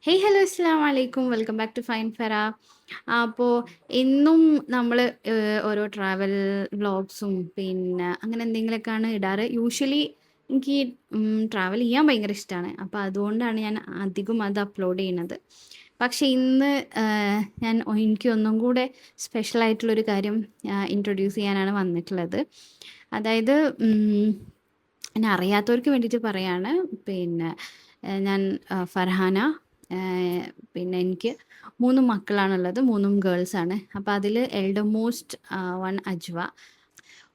Hey hello അസ്സലാമു അലൈക്കും. Welcome back to ഫൈൻ ഫെറ. അപ്പോൾ ഇന്നും നമ്മൾ ഓരോ ട്രാവൽ വ്ളോഗ്സും പിന്നെ അങ്ങനെ എന്തെങ്കിലുമൊക്കെയാണ് ഇടാറ്. യൂഷ്വലി എനിക്ക് ട്രാവൽ ചെയ്യാൻ ഭയങ്കര ഇഷ്ടമാണ്. അപ്പോൾ അതുകൊണ്ടാണ് ഞാൻ അധികം അത് അപ്ലോഡ് ചെയ്യുന്നത്. പക്ഷേ ഇന്ന് എനിക്ക് ഒന്നും കൂടെ സ്പെഷ്യലായിട്ടുള്ളൊരു കാര്യം ഇൻട്രൊഡ്യൂസ് ചെയ്യാനാണ് വന്നിട്ടുള്ളത്. അതായത് എന്നെ അറിയാത്തവർക്ക് വേണ്ടിയിട്ട് പറയാണ്. പിന്നെ ഞാൻ ഫർഹാന. ഏഹ് പിന്നെ എനിക്ക് 3 മക്കളാണുള്ളത്. 3ഉം ഗേൾസാണ്. അപ്പോൾ അതിൽ എൽഡർ മോസ്റ്റ് വൺ അജ്വ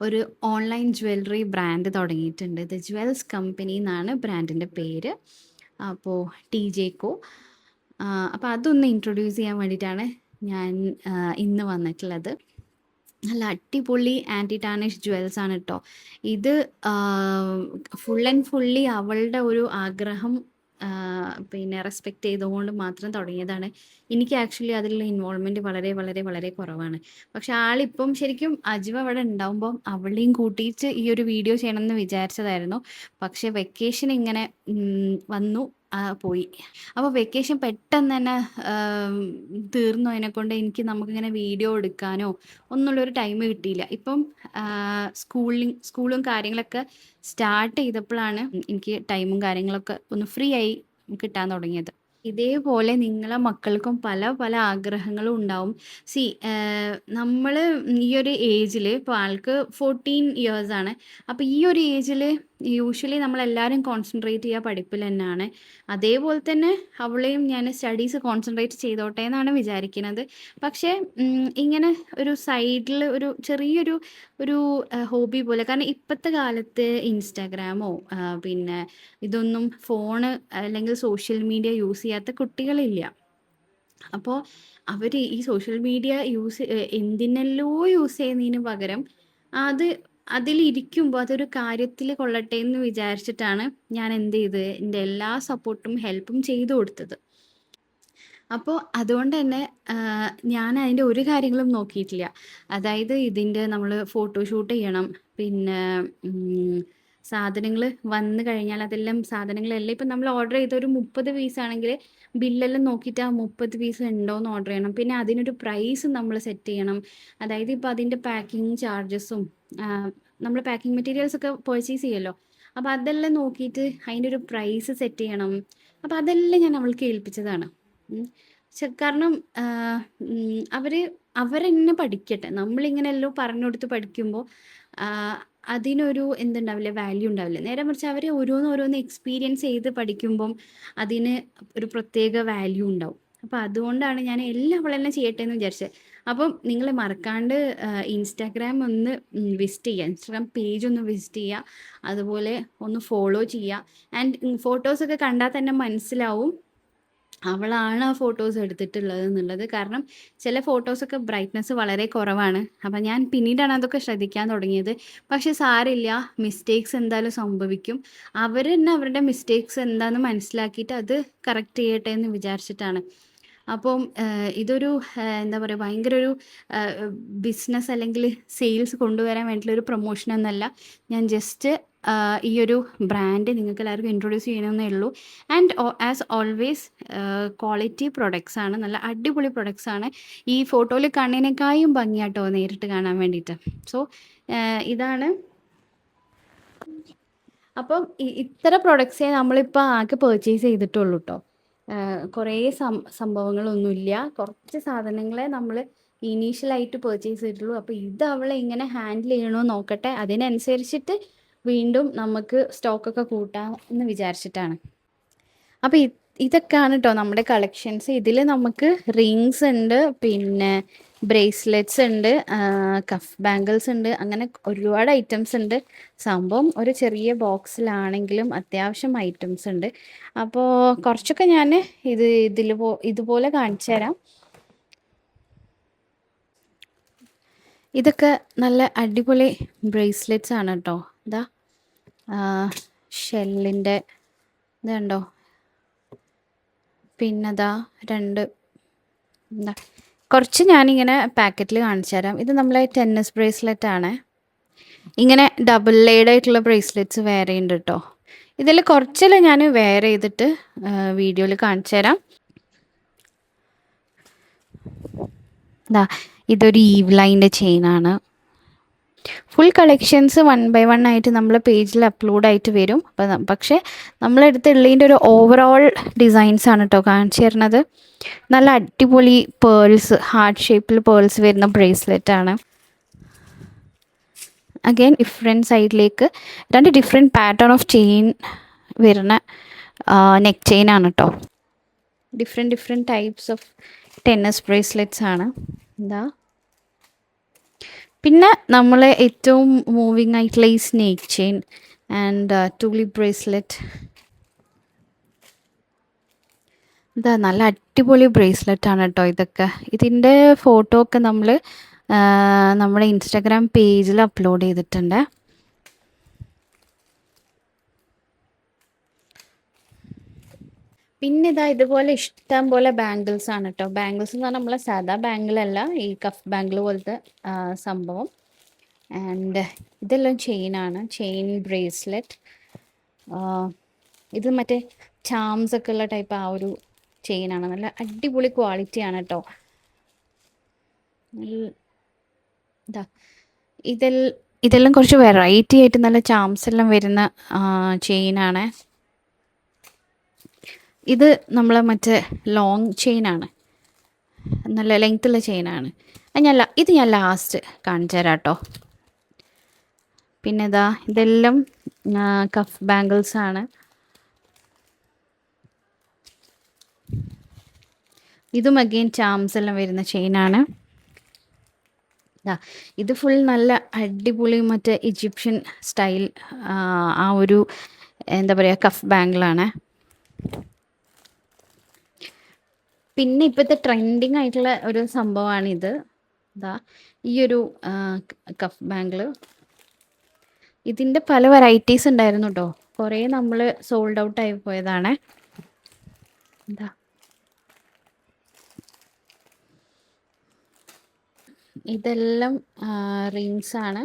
ഒരു ഓൺലൈൻ ജ്വല്ലറി ബ്രാൻഡ് തുടങ്ങിയിട്ടുണ്ട്. ദ ജ്വൽസ് കമ്പനി എന്നാണ് ബ്രാൻഡിൻ്റെ പേര്. അപ്പോൾ TJCO. അപ്പോൾ അതൊന്ന് ഇൻട്രൊഡ്യൂസ് ചെയ്യാൻ വേണ്ടിയിട്ടാണ് ഞാൻ ഇന്ന് വന്നിട്ടുള്ളത്. നല്ല അടിപൊളി ആൻറ്റി ടാർണിഷ് ജ്വൽസ് ആണ് കേട്ടോ. ഇത് ഫുൾ ആൻഡ് ഫുള്ളി അവളുടെ ഒരു ആഗ്രഹം പിന്നെ റെസ്പെക്റ്റ് ചെയ്തുകൊണ്ട് മാത്രം തുടങ്ങിയതാണ്. എനിക്ക് ആക്ച്വലി അതിലുള്ള ഇൻവോൾവ്മെൻറ്റ് വളരെ വളരെ വളരെ കുറവാണ്. പക്ഷെ ആളിപ്പം ശരിക്കും അജ്വ അവിടെ ഉണ്ടാകുമ്പം അവളെയും കൂട്ടിയിട്ട് ഈ ഒരു വീഡിയോ ചെയ്യണമെന്ന് വിചാരിച്ചതായിരുന്നു. പക്ഷെ വെക്കേഷൻ ഇങ്ങനെ വന്നു പോയി. അപ്പോൾ വെക്കേഷൻ പെട്ടെന്ന് തന്നെ തീർന്നു. അതിനെക്കൊണ്ട് നമുക്കിങ്ങനെ വീഡിയോ എടുക്കാനോ ഒന്നുള്ളൊരു ടൈം കിട്ടിയില്ല. ഇപ്പം സ്കൂളും കാര്യങ്ങളൊക്കെ സ്റ്റാർട്ട് ചെയ്തപ്പോഴാണ് എനിക്ക് ടൈമും കാര്യങ്ങളൊക്കെ ഒന്ന് ഫ്രീ ആയി കിട്ടാൻ തുടങ്ങിയത്. ഇതേപോലെ നിങ്ങളെ മക്കൾക്കും പല പല ആഗ്രഹങ്ങളും ഉണ്ടാവും. സി നമ്മൾ ഈ ഒരു ഏജിൽ ഇപ്പോൾ ആൾക്ക് 14 ഇയേഴ്സാണ്. അപ്പോൾ ഈ ഒരു ഏജിൽ യൂഷ്വലി നമ്മളെല്ലാവരും കോൺസെൻട്രേറ്റ് ചെയ്യുക പഠിപ്പിൽ തന്നെയാണ്. അതേപോലെ തന്നെ അവളെയും ഞാൻ സ്റ്റഡീസ് കോൺസെൻട്രേറ്റ് ചെയ്തോട്ടെ എന്നാണ് വിചാരിക്കുന്നത്. പക്ഷേ ഇങ്ങനെ ഒരു സൈഡിൽ ഒരു ചെറിയൊരു ഹോബി പോലെ, കാരണം ഇപ്പോഴത്തെ കാലത്ത് ഇൻസ്റ്റാഗ്രാമോ പിന്നെ ഇതൊന്നും ഫോണ് അല്ലെങ്കിൽ സോഷ്യൽ മീഡിയ യൂസ് ചെയ്യാത്ത കുട്ടികളില്ല. അപ്പോൾ അവർ ഈ സോഷ്യൽ മീഡിയ എന്തിനെല്ലോ യൂസ് ചെയ്യുന്നതിന് പകരം അത് അതിലിരിക്കുമ്പോൾ അതൊരു കാര്യത്തിൽ കൊള്ളട്ടെ എന്ന് വിചാരിച്ചിട്ടാണ് ഞാൻ എന്ത് ചെയ്തത്, എൻ്റെ എല്ലാ സപ്പോർട്ടും ഹെൽപ്പും ചെയ്തു കൊടുത്തത്. അപ്പോൾ അതുകൊണ്ട് തന്നെ ഞാൻ അതിൻ്റെ ഒരു കാര്യങ്ങളും നോക്കിയിട്ടില്ല. അതായത് ഇതിൻ്റെ നമ്മൾ ഫോട്ടോഷൂട്ട് ചെയ്യണം. പിന്നെ സാധനങ്ങൾ വന്നു കഴിഞ്ഞാൽ സാധനങ്ങളെല്ലാം ഇപ്പം നമ്മൾ ഓർഡർ ചെയ്ത ഒരു 30 പീസാണെങ്കിൽ ബില്ലെല്ലാം നോക്കിയിട്ട് ആ 30 പീസ് ഉണ്ടോയെന്ന് ഓർഡർ ചെയ്യണം. പിന്നെ അതിനൊരു പ്രൈസ് നമ്മൾ സെറ്റ് ചെയ്യണം. അതായത് ഇപ്പോൾ അതിൻ്റെ പാക്കിങ് ചാർജസും നമ്മൾ പാക്കിങ് മെറ്റീരിയൽസ് ഒക്കെ പർച്ചേസ് ചെയ്യുമല്ലോ. അപ്പോൾ അതെല്ലാം നോക്കിയിട്ട് അതിൻ്റെ ഒരു പ്രൈസ് സെറ്റ് ചെയ്യണം. അപ്പോൾ അതെല്ലാം ഞാൻ അവൾക്ക് ഏൽപ്പിച്ചതാണ്. കാരണം അവരെന്നെ പഠിക്കട്ടെ. നമ്മളിങ്ങനെ എല്ലാം പറഞ്ഞു കൊടുത്ത് പഠിക്കുമ്പോൾ അതിനൊരു എന്തുണ്ടാവില്ല, വാല്യൂ ഉണ്ടാവില്ല. നേരെ മറിച്ച് അവർ ഓരോന്ന് എക്സ്പീരിയൻസ് ചെയ്ത് പഠിക്കുമ്പം അതിന് ഒരു പ്രത്യേക വാല്യൂ ഉണ്ടാവും. അപ്പോൾ അതുകൊണ്ടാണ് ഞാൻ എല്ലാം അവളെല്ലാം ചെയ്യട്ടെ എന്ന് വിചാരിച്ചത്. അപ്പം നിങ്ങൾ മറക്കാണ്ട് ഇൻസ്റ്റാഗ്രാം ഒന്ന് വിസിറ്റ് ചെയ്യുക. ഇൻസ്റ്റാഗ്രാം പേജ് ഒന്ന് വിസിറ്റ് ചെയ്യുക. അതുപോലെ ഒന്ന് ഫോളോ ചെയ്യുക. ആൻഡ് ഫോട്ടോസൊക്കെ കണ്ടാൽ തന്നെ മനസ്സിലാവും അവളാണ് ആ ഫോട്ടോസ് എടുത്തിട്ടുള്ളത് എന്നുള്ളത്. കാരണം ചില ഫോട്ടോസൊക്കെ ബ്രൈറ്റ്നസ് വളരെ കുറവാണ്. അപ്പം ഞാൻ പിന്നീടാണ് അതൊക്കെ ശ്രദ്ധിക്കാൻ തുടങ്ങിയത്. പക്ഷേ സാരമില്ല, മിസ്റ്റേക്സ് എന്തായാലും സംഭവിക്കും. അവർ തന്നെ അവരുടെ മിസ്റ്റേക്സ് എന്താണെന്ന് മനസ്സിലാക്കിയിട്ട് അത് കറക്റ്റ് ചെയ്യട്ടെ എന്ന് വിചാരിച്ചിട്ടാണ്. അപ്പം ഇതൊരു എന്താ പറയുക, ഭയങ്കര ഒരു ബിസിനസ് അല്ലെങ്കിൽ സെയിൽസ് കൊണ്ടുവരാൻ വേണ്ടിയിട്ടുള്ള ഒരു പ്രൊമോഷൻ എന്നല്ല. ഞാൻ ജസ്റ്റ് ഈ ഒരു ബ്രാൻഡ് നിങ്ങൾക്ക് എല്ലാവർക്കും ഇൻട്രൊഡ്യൂസ് ചെയ്യണമെന്നേ ഉള്ളൂ. And as always quality products ആണ്, നല്ല അടിപൊളി പ്രൊഡക്ട്സ് ആണ്. ഈ ഫോട്ടോയിൽ കണ്ണിനേക്കായും ഭംഗിയാട്ടോ നേരിട്ട് കാണാൻ വേണ്ടിയിട്ട്. സോ ഇതാണ്. അപ്പം ഇത്ര പ്രൊഡക്ട്സേ നമ്മളിപ്പോൾ ആകെ പർച്ചേസ് ചെയ്തിട്ടുള്ളൂ കേട്ടോ. കുറേ സംഭവങ്ങളൊന്നുമില്ല. കുറച്ച് സാധനങ്ങളെ നമ്മൾ ഇനീഷ്യലായിട്ട് പർച്ചേസ് ചെയ്തിട്ടുള്ളൂ. അപ്പോൾ ഇത് അവളെ എങ്ങനെ ഹാൻഡിൽ ചെയ്യണോ നോക്കട്ടെ. അതിനനുസരിച്ചിട്ട് വീണ്ടും നമുക്ക് സ്റ്റോക്കൊക്കെ കൂട്ടാം എന്ന് വിചാരിച്ചിട്ടാണ്. അപ്പോൾ ഇതൊക്കെയാണ് കേട്ടോ നമ്മുടെ കളക്ഷൻസ്. ഇതിൽ നമുക്ക് റിങ്സ് ഉണ്ട്, പിന്നെ ബ്രേസ്ലെറ്റ്സ് ഉണ്ട്, കഫ് ബാംഗിൾസ് ഉണ്ട്, അങ്ങനെ ഒരുപാട് ഐറ്റംസ് ഉണ്ട്. സംഭവം ഒരു ചെറിയ ബോക്സിലാണെങ്കിലും അത്യാവശ്യം ഐറ്റംസ് ഉണ്ട്. അപ്പോൾ കുറച്ചൊക്കെ ഞാൻ ഇതുപോലെ കാണിച്ചു തരാം. ഇതൊക്കെ നല്ല അടിപൊളി ബ്രേസ്ലെറ്റ്സ് ആണ് കേട്ടോ. ഇതാ ഷെല്ലിൻ്റെ ഇത് കണ്ടോ. പിന്നെതാ എന്താ കുറച്ച് ഞാനിങ്ങനെ പാക്കറ്റിൽ കാണിച്ചു തരാം. ഇത് നമ്മളെ ടെന്നീസ് ബ്രേസ്ലെറ്റ് ആണ്. ഇങ്ങനെ ഡബിൾ ലെയർഡ് ആയിട്ടുള്ള ബ്രേസ്ലെറ്റ്സ് വേറെ ഉണ്ട് കേട്ടോ. ഇതിൽ കുറച്ചെല്ലാം ഞാൻ വെയർ ചെയ്തിട്ട് വീഡിയോയിൽ കാണിച്ചു തരാം. ദാ ഇതൊരു ഈവ് ലൈൻ്റെ ചെയിനാണ്. ഫുൾ കളക്ഷൻസ് 1 ബൈ 1 ആയിട്ട് നമ്മളെ പേജിൽ അപ്ലോഡ് ആയിട്ട് വരും. പക്ഷേ നമ്മളെടുത്തുള്ളതിൻ്റെ ഒരു ഓവറോൾ ഡിസൈൻസ് ആണ് കേട്ടോ കാണിച്ചു തരുന്നത്. നല്ല അടിപൊളി പേൾസ്, ഹാർട്ട് ഷേപ്പിൽ പേൾസ് വരുന്ന ബ്രേസ്ലെറ്റ് ആണ്. അഗെയിൻ ഡിഫറെൻറ്റ് സൈഡിലേക്ക് 2 ഡിഫറെൻറ്റ് പാറ്റേൺ ഓഫ് ചെയിൻ വരുന്ന നെക്ക് ചെയിൻ ആണ് കേട്ടോ. Different types of tennis bracelets ആണ്. എന്താ പിന്നെ നമ്മൾ ഏറ്റവും മൂവിങ് ആയിട്ടുള്ള ഈ snake chain and tulip bracelet. ഇതാ നല്ല അടിപൊളി ബ്രേസ്ലെറ്റ് ആണ് കേട്ടോ ഇതൊക്കെ. ഇതിൻ്റെ ഫോട്ടോ ഒക്കെ നമ്മൾ നമ്മുടെ ഇൻസ്റ്റാഗ്രാം പേജിൽ അപ്ലോഡ് ചെയ്തിട്ടുണ്ട്. പിന്നെ ഇതാ ഇതുപോലെ ഇഷ്ടം പോലെ ബാംഗിൾസ് ആണ് കേട്ടോ. ബാംഗിൾസ് എന്ന് പറഞ്ഞാൽ നമ്മളെ സാധാ ബാംഗിളല്ല, ഈ കഫ് ബാംഗിൾ പോലത്തെ സംഭവം. ആൻഡ് ഇതെല്ലാം ചെയിനാണ്, ചെയിൻ ബ്രേസ്ലെറ്റ്. ഇത് മറ്റേ ചാംസ് ഒക്കെ ഉള്ള ടൈപ്പ് ആ ഒരു ചെയിനാണ്. നല്ല അടിപൊളി ക്വാളിറ്റിയാണ് കേട്ടോ. ഇതാ ഇതെല്ലാം കുറച്ച് വെറൈറ്റി ആയിട്ട് നല്ല ചാംസ് എല്ലാം വരുന്ന ചെയിനാണ്. ഇത് നമ്മളെ മറ്റേ ലോങ് ചെയിനാണ്, നല്ല ലെങ്ത്തുള്ള ചെയിനാണ്. ഇത് ഞാൻ ലാസ്റ്റ് കാണിച്ചു തരാം കേട്ടോ. പിന്നെ ഇതെല്ലാം കഫ് ബാംഗിൾസ് ആണ്. ഇതും അഗെയിൻ ചാംസ് എല്ലാം വരുന്ന ചെയിനാണ്. ഇത് ഫുൾ നല്ല അടിപൊളി മറ്റേ ഈജിപ്ഷ്യൻ സ്റ്റൈൽ ആ ഒരു എന്താ പറയുക കഫ് ബാംഗിളാണ്. പിന്നെ ഇപ്പോഴത്തെ ട്രെൻഡിങ് ആയിട്ടുള്ള ഒരു സംഭവമാണിത്. ഈ ഒരു കഫ് ബാംഗിൾ. ഇതിൻ്റെ പല വെറൈറ്റീസ് ഉണ്ടായിരുന്നു കേട്ടോ. കുറേ നമ്മൾ സോൾഡ് ഔട്ട് ആയി പോയതാണ്. ഇതെല്ലാം റിങ്സ് ആണ്.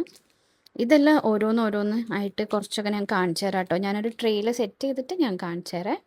ഇതെല്ലാം ഓരോന്ന് ആയിട്ട് കുറച്ചൊക്കെ ഞാൻ കാണിച്ചു തരാം കേട്ടോ. ഞാനൊരു ട്രെയിൽ സെറ്റ് ചെയ്തിട്ട് ഞാൻ കാണിച്ചു തരാം.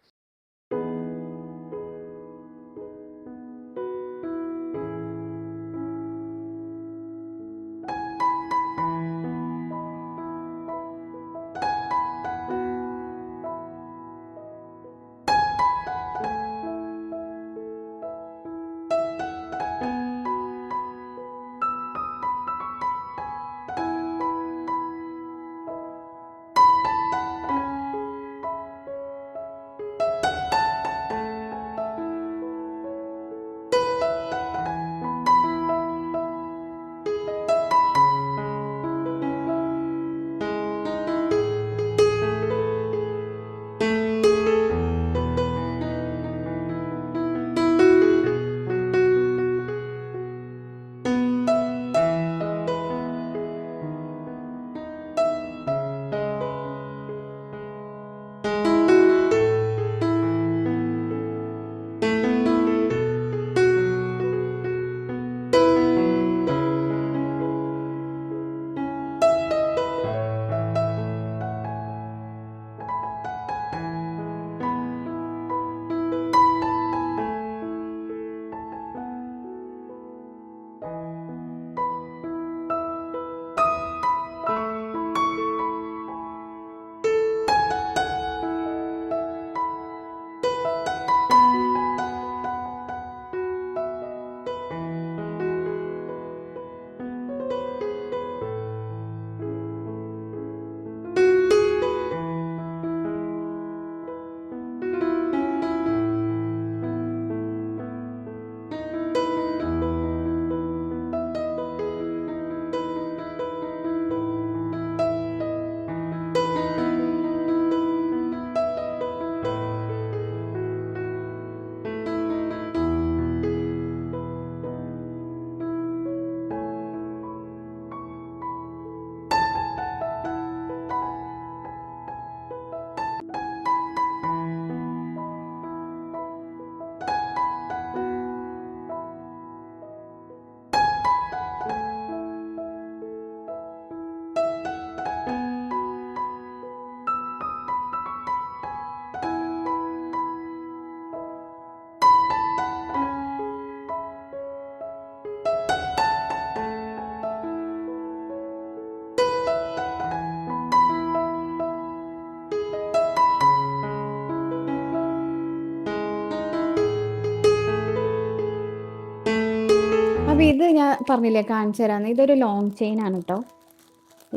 അപ്പോൾ ഇത് ഞാൻ പറഞ്ഞില്ലേ കാണിച്ചു തരാമെന്ന്. ഇതൊരു ലോങ് ചെയിൻ ആണ് കേട്ടോ.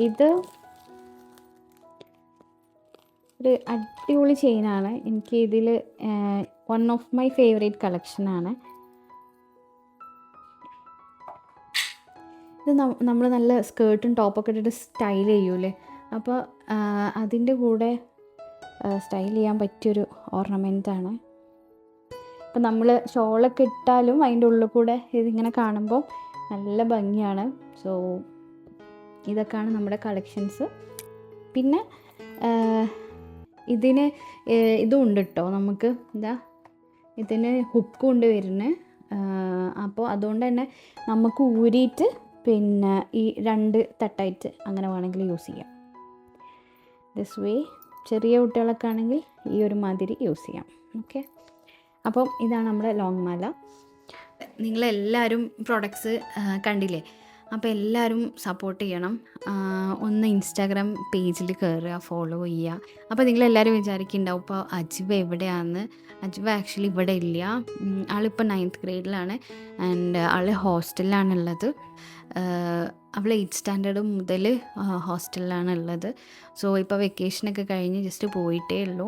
ഇത് ഒരു അടിപൊളി ചെയിനാണ്. എനിക്ക് ഇതിൽ വൺ ഓഫ് മൈ ഫേവറേറ്റ് കളക്ഷനാണ്. ഇത് നമ്മൾ നല്ല സ്കേർട്ടും ടോപ്പൊക്കെ ഇട്ടിട്ട് സ്റ്റൈൽ ചെയ്യൂലേ, അപ്പോൾ അതിൻ്റെ കൂടെ സ്റ്റൈൽ ചെയ്യാൻ പറ്റിയൊരു ഓർണമെൻ്റാണ്. അപ്പം നമ്മൾ ഷോളൊക്കെ ഇട്ടാലും അതിൻ്റെ ഉള്ളിൽ കൂടെ ഇതിങ്ങനെ കാണുമ്പോൾ നല്ല ഭംഗിയാണ്. സോ ഇതൊക്കെയാണ് നമ്മുടെ കളക്ഷൻസ്. പിന്നെ ഇതിന് ഇതും ഉണ്ട് കേട്ടോ, നമുക്ക് എന്താ ഇതിന് ഹുക്കും ഉണ്ട് വരുന്നത്. അപ്പോൾ അതുകൊണ്ട് തന്നെ നമുക്ക് ഊരിയിട്ട് പിന്നെ ഈ 2 തട്ടായിട്ട് അങ്ങനെ വേണമെങ്കിൽ യൂസ് ചെയ്യാം. ദിസ് വേ ചെറിയ കുട്ടികളൊക്കെ ആണെങ്കിൽ ഈ ഒരു മാതിരി യൂസ് ചെയ്യാം. ഓക്കെ, അപ്പം ഇതാണ് നമ്മുടെ ലോങ് മാല. നിങ്ങളെല്ലാവരും പ്രൊഡക്ട്സ് കണ്ടില്ലേ, അപ്പോൾ എല്ലാവരും സപ്പോർട്ട് ചെയ്യണം. ഒന്ന് ഇൻസ്റ്റാഗ്രാം പേജിൽ കയറുക, ഫോളോ ചെയ്യുക. അപ്പോൾ നിങ്ങളെല്ലാവരും വിചാരിക്കുന്നുണ്ടാവും ഇപ്പോൾ അജിബ എവിടെയാണെന്ന്. അജിബ ആക്ച്വലി ഇവിടെ ഇല്ല. ആളിപ്പോൾ 9th ഗ്രേഡിലാണ് ആൻഡ് ആൾ ഹോസ്റ്റലിലാണുള്ളത്. അവൾ 8th സ്റ്റാൻഡേർഡ് മുതൽ ഹോസ്റ്റലിലാണ് ഉള്ളത്. സോ ഇപ്പോൾ വെക്കേഷനൊക്കെ കഴിഞ്ഞ് ജസ്റ്റ് പോയിട്ടേ ഉള്ളൂ.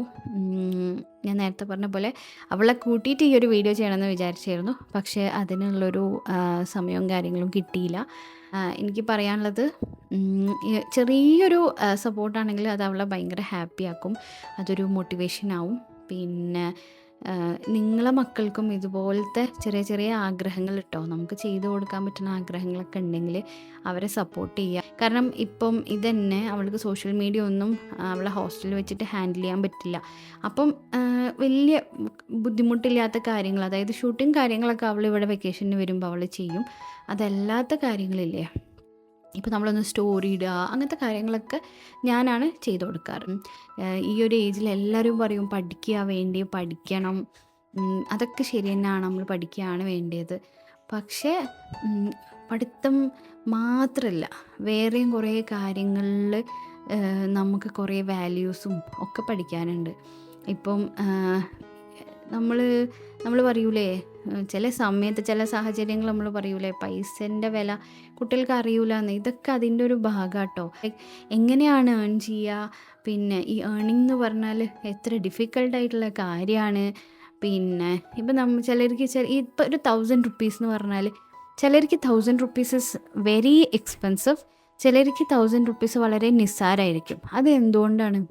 ഞാൻ നേരത്തെ പറഞ്ഞ പോലെ അവളെ കൂട്ടിയിട്ട് ഈ ഒരു വീഡിയോ ചെയ്യണമെന്ന് വിചാരിച്ചായിരുന്നു, പക്ഷേ അതിനുള്ളൊരു സമയവും കാര്യങ്ങളും കിട്ടിയില്ല. എനിക്ക് പറയാനുള്ളത്, ചെറിയൊരു സപ്പോർട്ടാണെങ്കിൽ അത് അവളെ ഭയങ്കര ഹാപ്പിയാക്കും, അതൊരു മോട്ടിവേഷനാവും. പിന്നെ നിങ്ങളെ മക്കൾക്കും ഇതുപോലത്തെ ചെറിയ ചെറിയ ആഗ്രഹങ്ങൾ കേട്ടോ, നമുക്ക് ചെയ്തു കൊടുക്കാൻ പറ്റുന്ന ആഗ്രഹങ്ങളൊക്കെ ഉണ്ടെങ്കിൽ അവരെ സപ്പോർട്ട് ചെയ്യുക. കാരണം ഇപ്പം ഇതന്നെ അവൾക്ക് സോഷ്യൽ മീഡിയ ഒന്നും അവളെ ഹോസ്റ്റലിൽ വെച്ചിട്ട് ഹാൻഡിൽ ചെയ്യാൻ പറ്റില്ല. അപ്പം വലിയ ബുദ്ധിമുട്ടില്ലാത്ത കാര്യങ്ങൾ, അതായത് ഷൂട്ടിങ് കാര്യങ്ങളൊക്കെ അവൾ ഇവിടെ വെക്കേഷന് വരുമ്പോൾ അവൾ ചെയ്യും. അതല്ലാത്ത കാര്യങ്ങളില്ലേ, ഇപ്പോൾ നമ്മളൊന്ന് സ്റ്റോറി ഇടുക, അങ്ങനത്തെ കാര്യങ്ങളൊക്കെ ഞാനാണ് ചെയ്തു കൊടുക്കാറ്. ഈ ഒരു ഏജിൽ എല്ലാവരും പറയും പഠിക്കണം, അതൊക്കെ ശരി തന്നെയാണ്, നമ്മൾ പഠിക്കുകയാണ് വേണ്ടത്. പക്ഷേ പഠിത്തം മാത്രമല്ല, വേറെയും കുറേ കാര്യങ്ങളിൽ നമുക്ക് കുറേ വാല്യൂസും ഒക്കെ പഠിക്കാനുണ്ട്. ഇപ്പം നമ്മൾ പറയൂലേ, ചില സമയത്ത് ചില സാഹചര്യങ്ങൾ നമ്മൾ പറയൂലേ പൈസേൻ്റെ വില കുട്ടികൾക്ക് അറിയൂല എന്ന്. ഇതൊക്കെ അതിൻ്റെ ഒരു ഭാഗം കേട്ടോ. എങ്ങനെയാണ് ഏൺ ചെയ്യുക, പിന്നെ ഈ ഏണിംഗ് എന്ന് പറഞ്ഞാൽ എത്ര ഡിഫിക്കൽട്ടായിട്ടുള്ള കാര്യമാണ്. പിന്നെ ഇപ്പം ചിലർക്ക് ഇപ്പോൾ ഒരു 1000 റുപ്പീസ് എന്ന് പറഞ്ഞാൽ ചിലർക്ക് 1000 റുപ്പീസ് ഇസ് വെരി എക്സ്പെൻസീവ്, ചിലർക്ക് 1000 റുപ്പീസ് വളരെ നിസ്സാരമായിരിക്കും. അത് എന്തുകൊണ്ടാണ്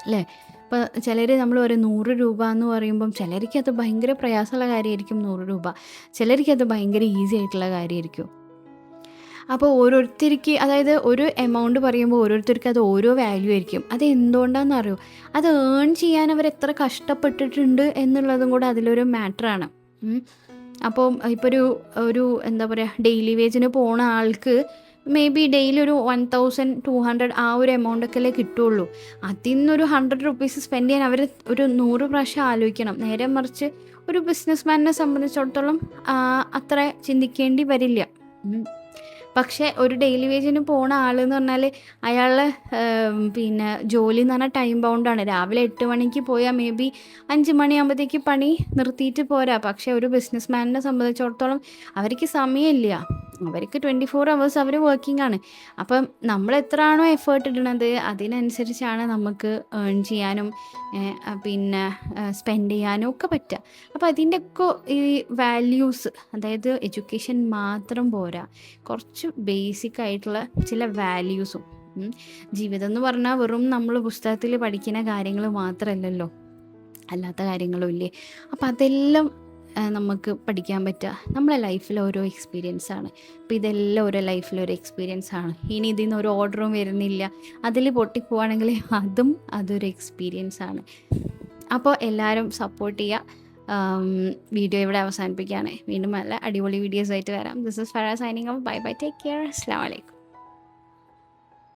അല്ലേ? ഇപ്പോൾ ചിലർ നമ്മൾ ഒരു 100 രൂപ എന്ന് പറയുമ്പം ചിലർക്ക് അത് ഭയങ്കര പ്രയാസമുള്ള കാര്യമായിരിക്കും 100 രൂപ, ചിലർക്ക് അത് ഭയങ്കര ഈസി ആയിട്ടുള്ള കാര്യമായിരിക്കും. അപ്പോൾ ഓരോരുത്തർക്ക്, അതായത് ഒരു എമൗണ്ട് പറയുമ്പോൾ ഓരോരുത്തർക്ക് അത് ഓരോ വാല്യൂ ആയിരിക്കും. അത് എന്തുകൊണ്ടാണെന്ന് അറിയോ, അത് ഏൺ ചെയ്യാൻ അവർ എത്ര കഷ്ടപ്പെട്ടിട്ടുണ്ട് എന്നുള്ളതും കൂടെ അതിലൊരു മാറ്ററാണ്. അപ്പോൾ ഇപ്പോൾ ഒരു എന്താ പറയുക, ഡെയിലി വേജിന് പോണ ആൾക്ക് മേ ബി ഡെയിലി ഒരു 1200 ആ ഒരു എമൗണ്ടൊക്കെ കിട്ടുള്ളൂ. അതിൽ നിന്നൊരു 100 റുപ്പീസ് സ്പെൻഡ് ചെയ്യാൻ അവർ ഒരു 100 പ്രാവശ്യം ആലോചിക്കണം. നേരെ മറിച്ച് ഒരു ബിസിനസ്മാനെ സംബന്ധിച്ചിടത്തോളം അത്ര ചിന്തിക്കേണ്ടി വരില്ല. പക്ഷേ ഒരു ഡെയിലി വേജിന് പോണ ആളെന്ന് പറഞ്ഞാൽ അയാളെ പിന്നെ ജോലി എന്ന് പറഞ്ഞാൽ ടൈം ബൗണ്ടാണ്. രാവിലെ 8 മണിക്ക് പോയാൽ മേ ബി 5 മണിയാകുമ്പോഴത്തേക്ക് പണി നിർത്തിയിട്ട് പോരാ. പക്ഷേ ഒരു ബിസിനസ്മാനെ സംബന്ധിച്ചിടത്തോളം അവർക്ക് സമയമില്ല, അവർക്ക് 24 hours അവർ വർക്കിംഗ് ആണ്. അപ്പം നമ്മൾ എത്രയാണോ എഫേർട്ട് ഇടുന്നത് അതിനനുസരിച്ചാണ് നമുക്ക് ഏൺ ചെയ്യാനും പിന്നെ സ്പെൻഡ് ചെയ്യാനും ഒക്കെ പറ്റുക. അപ്പോൾ അതിൻ്റെയൊക്കെ ഈ വാല്യൂസ്, അതായത് എഡ്യൂക്കേഷൻ മാത്രം പോരാ, കുറച്ച് ബേസിക് ആയിട്ടുള്ള ചില വാല്യൂസും. ജീവിതം എന്ന് പറഞ്ഞാൽ വെറും നമ്മൾ പുസ്തകത്തിൽ പഠിക്കുന്ന കാര്യങ്ങൾ മാത്രമല്ലല്ലോ, അല്ലാത്ത കാര്യങ്ങളും ഇല്ലേ. അപ്പോൾ അതെല്ലാം നമുക്ക് പഠിക്കാൻ പറ്റുക നമ്മളെ ലൈഫിൽ ഓരോ എക്സ്പീരിയൻസാണ്. അപ്പോൾ ഇതെല്ലാം ഓരോ ലൈഫിലൊരു എക്സ്പീരിയൻസാണ്. ഇനി ഇതിൽ നിന്ന് ഒരു ഓർഡറും വരുന്നില്ല, അതിൽ പൊട്ടിപ്പോവാണെങ്കിൽ അതൊരു എക്സ്പീരിയൻസാണ്. അപ്പോൾ എല്ലാവരും സപ്പോർട്ട് ചെയ്യുക. വീഡിയോ ഇവിടെ അവസാനിപ്പിക്കുകയാണ്. വീണ്ടും നല്ല അടിപൊളി വീഡിയോസ് ആയിട്ട് വരാം. This is Farah signing off. Bye bye, take care, അസ്സലാമു അലൈക്കും.